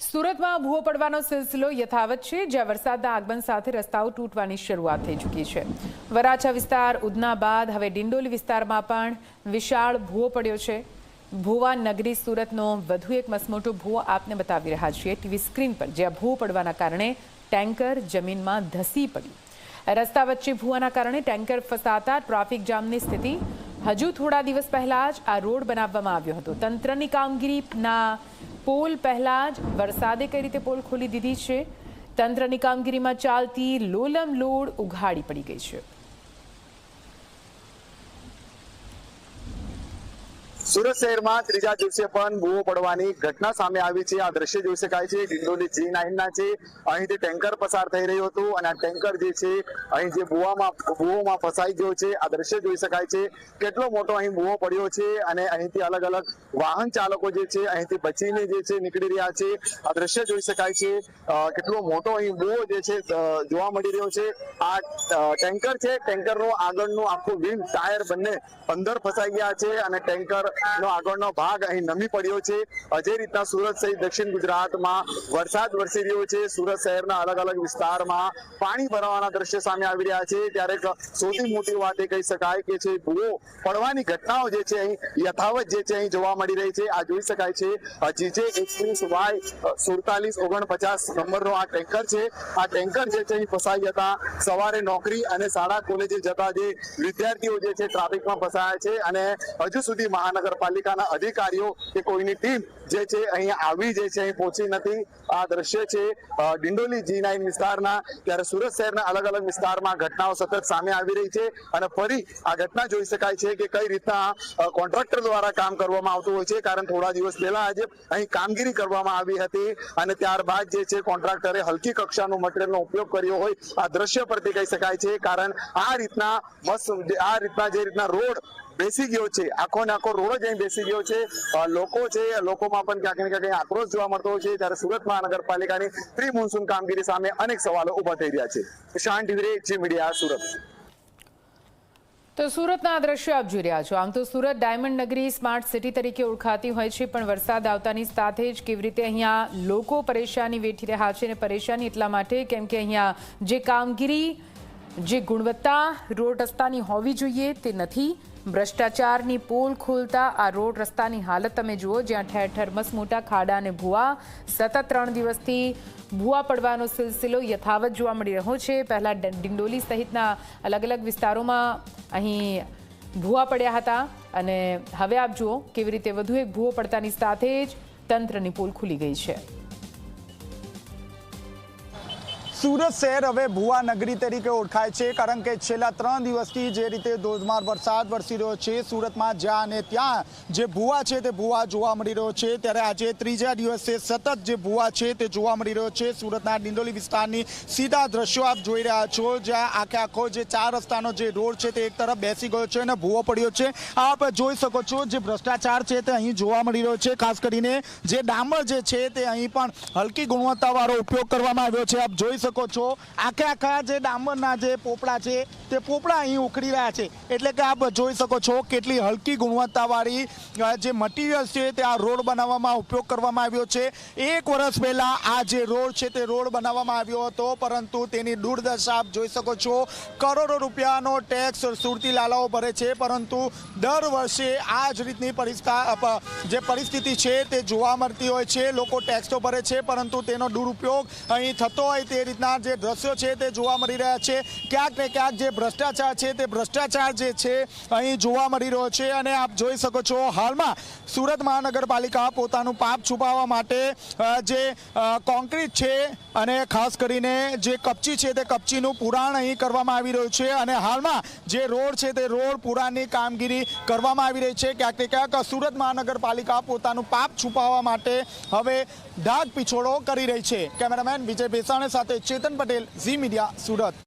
સુરતમાં ભૂવો પડવાનો સિલસિલો યથાવત છે, જ્યાં વરસાદના આગમન સાથે રસ્તાઓ તૂટવાની શરૂઆત થઈ ચૂકી છે। વરાછા વિસ્તાર, ઉધના બાદ હવે ડિંડોલી વિસ્તારમાં પણ વિશાળ ભૂવો પડ્યો છે। ભૂવા નગરી સુરતનો વધુ એક મસમોટો ભૂવો આપને બતાવી રહ્યા છીએ ટીવી સ્ક્રીન પર, જ્યાં ભૂવો પડવાના કારણે ટેન્કર જમીનમાં ધસી પડ્યું। રસ્તા વચ્ચે ભૂવાના કારણે ટેન્કર ફસાતા ટ્રાફિક જામની સ્થિતિ। હજુ થોડા દિવસ પહેલા જ આ રોડ બનાવવામાં આવ્યો હતો। તંત્રની કામગીરીના પોલ પહેલા જ વરસાદે કઈ રીતે પોલ ખોલી દીધી છે। તંત્રની કામગીરીમાં ચાલતી લોલમ લોડ ઉઘાડી પડી ગઈ છે। સુરત શહેરમાં ત્રીજા દિવસે પણ ભૂવો પડવાની ઘટના સામે આવી છે। આ દ્રશ્ય જોઈ શકાય છે ડિંડોલી G9 ના છે। અહીંથી ટેન્કર પસાર થઈ રહ્યું હતું અને આ ટેન્કર જે છે અહીં જે ભૂવોમાં ફસાઈ ગયો છે। આ દ્રશ્ય જોઈ શકાય છે કેટલો મોટો અહીં ભૂવો પડ્યો છે અને અહીંથી અલગ અલગ વાહન ચાલકો જે છે અહીંથી બચીને જે છે નીકળી રહ્યા છે। આ દ્રશ્ય જોઈ શકાય છે કેટલો મોટો અહીં ભૂવો જે છે જોવા મળી રહ્યો છે। આ ટેન્કર છે, ટેન્કરનો આગળનો આખો વ્હીલ ટાયર બંને અંદર ફસાઈ ગયા છે અને ટેન્કર નો આગળનો ભાગ અહીં નમી પડ્યો છે। જે રીતના સુરત સહિત દક્ષિણ ગુજરાતમાં વરસાદ વરસી રહ્યો છે, સુરત શહેરના અલગ અલગ વિસ્તારમાં પાણી ભરાવાના દ્રશ્ય સામે આવી રહ્યા છે, ત્યારે સૌથી મોટી વાત એ કહી શકાય કે છે ભૂવો પડવાની ઘટનાઓ જે છે અહીં યથાવત જે છે અહીં જોવા મળી રહી છે। આ જોઈ શકાય છે GJ 21Y4749 નંબરનો આ ટેન્કર છે। આ ટેન્કર જે છે અહીં ફસાઈ હતા। સવારે નોકરી અને શાળા કોલેજે જતા જે વિદ્યાર્થીઓ જે છે ટ્રાફિકમાં ફસાયા છે અને હજુ સુધી મહાનગરપાલિકાના અધિકારીઓ કે કોઈની ટીમ જે છે અહીંયા આવી જે છે અહીં પહોંચી નથી। આ દ્રશ્ય છે ડિંડોલી G9 વિસ્તારના, ત્યારે સુરત શહેરના અલગ અલગ વિસ્તારમાં ઘટનાઓ સતત સામે આવી રહી છે અને ફરી આ ઘટના જોઈ શકાય છે કે કઈ રીતના કોન્ટ્રાક્ટર દ્વારા કામ કરવામાં આવતું હોય છે, કારણ થોડા દિવસ પહેલા આજે અહીં કામગીરી કરવામાં આવી હતી અને ત્યારબાદ જે છે કોન્ટ્રાક્ટરે હલકી કક્ષાનું મટીરિયલનો ઉપયોગ કર્યો હોય આ દ્રશ્ય પરથી કહી શકાય છે। કારણ આ રીતના જે રીતના રોડ બેસી ગયો છે, આખો ને આખો રોડ જ અહીં બેસી ગયો છે। લોકોમાં પણ ક્યાંક ને ક્યાંક આક્રોશ જોવા મળતો હોય છે, ત્યારે સુરત મહાનગરપાલિકાની પ્રી મોન્સૂન કામગીરી સામે અનેક સવાલો ઉભા થઈ રહ્યા છે। શાન ટીવી જી મીડિયા સુરત। તો સુરતના આ દ્રશ્યો આપ જોઈ રહ્યા છો। આમ તો સુરત ડાયમંડ નગરી, સ્માર્ટ સિટી તરીકે ઓળખાતી હોય છે, પણ વરસાદ આવતાની સાથે જ કેવી રીતે અહીંયા લોકો પરેશાની વેઠી રહ્યા છે, અને પરેશાની એટલા માટે કેમ કે અહીંયા જે કામગીરી, જે ગુણવત્તા રોડ રસ્તાની હોવી જોઈએ તે નથી। ભ્રષ્ટાચારની પોલ ખોલતા આ રોડ રસ્તાની હાલત તમે જુઓ, જ્યાં ઠેર ઠેર મસમોટા ખાડા અને ભૂવા। સતત 3 દિવસથી ભૂવા પડવાનો સિલસિલો યથાવત જોવા મળી રહ્યો છે। પહેલાં ડિંડોલી સહિતના અલગ અલગ વિસ્તારોમાં અહીં ભૂવા પડ્યા હતા અને હવે આપ જુઓ કેવી રીતે વધુ એક ભૂવો પડતાની સાથે જ તંત્રની પોલ ખુલી ગઈ છે। સુરત શહેર હવે ભૂવા નગરી તરીકે ઓળખાય છે, કારણ કે છેલ્લા 3 દિવસથી જે રીતે ધોધમાર વરસાદ વરસી રહ્યો છે સુરતમાં, જ્યાં અને ત્યાં જે ભૂવા છે તે ભૂવા જોવા મળી રહ્યો છે। ત્યારે આજે ત્રીજા દિવસે સતત જે ભૂવા છે તે જોવા મળી રહ્યો છે। સુરતના ડિંડોલી વિસ્તારની સીધા દ્રશ્યો આપ જોઈ રહ્યા છો, જ્યાં આખો જે 4 રસ્તાનો જે રોડ છે તે એક તરફ બેસી ગયો છે અને ભૂવો પડ્યો છે। આપ જોઈ શકો છો જે ભ્રષ્ટાચાર છે તે અહીં જોવા મળી રહ્યો છે। ખાસ કરીને જે ડામર જે છે તે અહીં પણ હલકી ગુણવત્તાવાળો ઉપયોગ કરવામાં આવ્યો છે। આપ જોઈ શકો છો આખા જે ડામરના જે પોપડા છે તે પોપડા અહીં ઉખડી રહ્યા છે, એટલે કે આપ જોઈ શકો છો કેટલી હલકી ગુણવત્તાવાળી જે મટીરિયલ છે તે આ રોડ બનાવવામાં ઉપયોગ કરવામાં આવ્યો છે। 1 વર્ષ પહેલા આ જે રોડ છે તે રોડ બનાવવામાં આવ્યો હતો, પરંતુ તેની દુર્દશા આપ જોઈ શકો છો। કરોડો રૂપિયાનો ટેક્સ સુરતી લાલાઓ ભરે છે, પરંતુ દર વર્ષે આ જ રીતની જે પરિસ્થિતિ છે તે જોવા મળતી હોય છે। લોકો ટેક્સ તો ભરે છે, પરંતુ તેનો દુરુપયોગ અહીં થતો હોય તે રીતના જે દ્રશ્યો છે તે જોવા મળી રહ્યા છે। ક્યાંક ને ક્યાંક જે ભ્રષ્ટાચાર છે તે ભ્રષ્ટાચાર જે છે અહીં જોવા મળી રહ્યો છે। અને આપ જોઈ શકો છો હાલમાં સુરત મહાનગરપાલિકા પોતાનું પાપ છુપાવવા માટે જે કોન્ક્રીટ છે અને ખાસ કરીને જે કપચી છે તે કપચીનું પુરાણ અહીં કરવામાં આવી રહ્યું છે, અને હાલમાં જે રોડ છે તે રોડ પુરાણની કામગીરી કરવામાં આવી રહી છે। ક્યાંક ને ક્યાંક સુરત મહાનગરપાલિકા પોતાનું પાપ છુપાવવા માટે હવે ઢાક પીછોડો કરી રહી છે। કેમેરામેન વિજય બેસાણે સાથે ચેતન પટેલ, ઝી મીડિયા, સુરત।